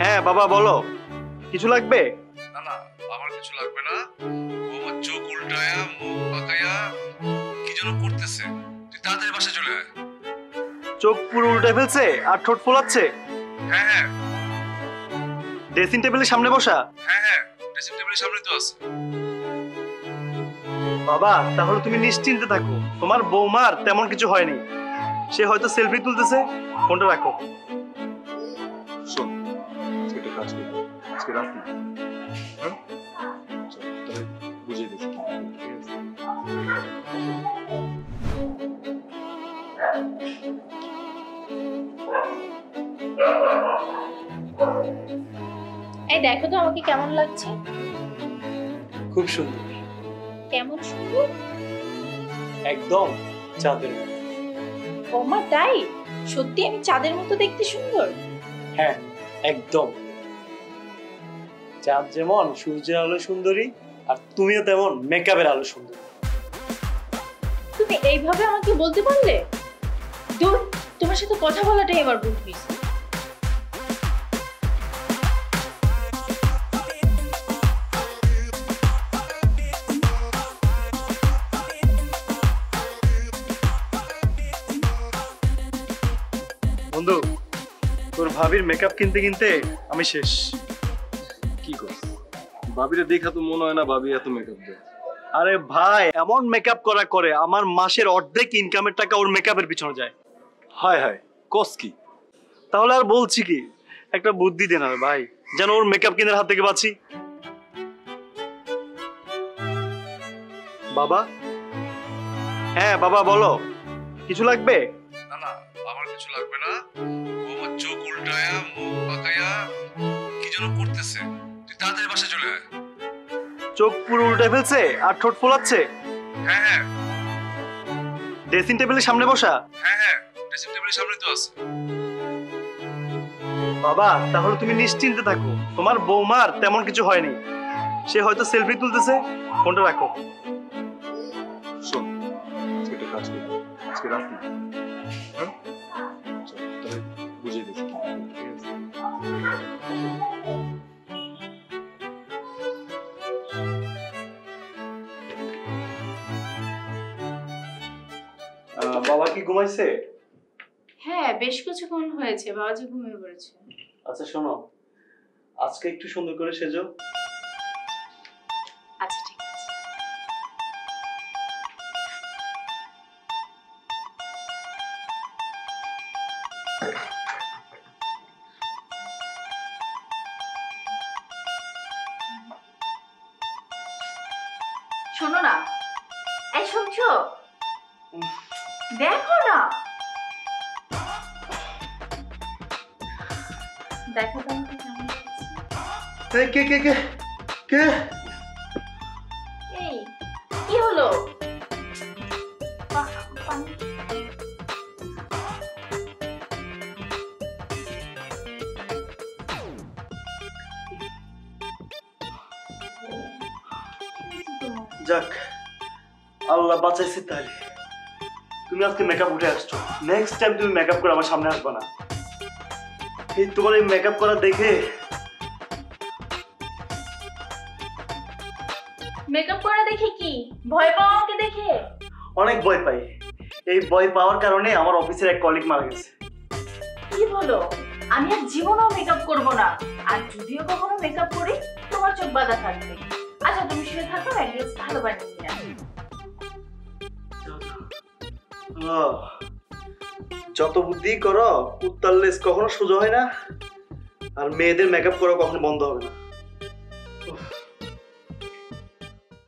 হ্যাঁ বাবা বলো, কিছু লাগবে? না না, আমার কিছু লাগবে না। ও আমার চোখ উল্টায়া মুখ বাঁকায়া কি যেন করতেছে। তুই তাড়াতাড়ি বাসায় চলে আয়। চোখ পুরো উল্টে ফেলছে আর ঠোঁট ফোলাচ্ছে? হ্যাঁ হ্যাঁ ড্রেসিং টেবিলের সামনে বসা? হ্যাঁ হ্যাঁ, ড্রেসিং টেবিলের সামনে তো আছে। বাবা তাহলে তুমি নিশ্চিন্তে থাকো, তোমার বৌমার তেমন কিছু হয়নি। সে হয়তো সেলফি তুলতেছে, ফোনটা রাখো। শোন, আজকে একটা কাজ করি, আজকে রাখি। হ্যাঁ চল, তাহলে বুঝিয়ে দিচ্ছি। এই দেখো তো আমাকে কেমন লাগছে। খুব সুন্দর। কেমন সুন্দর? একদম চাঁদের মতো। ও মা তাই? সত্যি আমি চাঁদের মতো দেখতে সুন্দর? হ্যাঁ একদম। চাঁদ যেমন সূর্যের আলো সুন্দরী, আর তুমিও তেমন মেকআপের আলো সুন্দরী। তুমি এইভাবে আমাকে বলতে পারলে? দূর, তোমার সাথে কথা বলাটাই আমার ভুল হয়েছে। বন্ধু, তোর ভাবির মেকআপ কিনতে কিনতে আমি শেষ। কি করছ? ভাবিরে দেখা তো মনে হয় না ভাবি এত মেকআপ দেয়। আরে ভাই, এমন মেকআপ করা করে আমার মাসের অর্ধেক ইনকামের টাকা ওর মেকআপের পিছনে যায়। হায় হায়, কস কি? তাহলে আর বলছি কি, একটা বুদ্ধি দে না রে ভাই, যেন ওর মেকআপ কেনার হাত থেকে বাঁচি। বাবা? হ্যাঁ বাবা বলো, কিছু লাগবে? না না, আমার কিছু লাগবে না। ও আমার চোখ উল্টায়া মুখ বাঁকায়া কি যেন করতেছে। তুই তাড়াতাড়ি বাসায় চলে আয়। চোখ পুরো উল্টে ফেলছে আর ঠোঁট ফোলাচ্ছে? হ্যাঁ হ্যাঁ ড্রেসিং টেবিলের সামনে বসা? হ্যাঁ হ্যাঁ, ড্রেসিং টেবিলের সামনে তো আছে। বাবা তাহলে তুমি নিশ্চিন্তে থাকো, তোমার বৌমার তেমন কিছু হয়নি। সে হয়তো সেলফি তুলতেছে, ফোনটা রাখো। শোন, আজকে একটা কাজ করি, আজকে রাখি। হ্যাঁ চল, তাহলে বুঝিয়ে দিচ্ছি। বাবা কি ঘুমাইছে? হ্যাঁ, বেশ কিছুক্ষণ হয়েছে, বাবাজি ঘুমিয়ে পড়েছে। আচ্ছা শোনো, আজকে একটু সুন্দর করে সেজো। আচ্ছা ঠিক আছে। শোনো না, এই শুনছো? দেখো না, দেখো তো আমাকে কেমন লাগছে। কে কে কে কে? এই কি হলো? যাক, আল্লাহ বাঁচাইছে। তাহলে তুমি আজকে মেকআপ উঠে আসছো, নেক্সট টাইম তুমি মেকআপ করে আমার সামনে আসবে না। এই তোমার এই মেকআপ করা দেখে মেকআপ করা দেখে কি ভয় পাও আমাকে দেখে? অনেক ভয় পাই। এই ভয় পাওয়ার কারণে আমার অফিসের এক কলিগ মারা গেছে। কি বলো? আমি আর জীবনেও মেকআপ করব না, আর যদিও কখনো মেকআপ করি তোমার চোখ বাঁধা থাকবে। আচ্ছা তুমি শুয়ে থাকো, এক গ্লাস ভালো পানি নিয়ে আসি। যত বুদ্ধি করো, কুত্তার লেজ কখনো সোজা হয় না, আর মেয়েদের মেকআপ করা কখনো বন্ধ হবে না।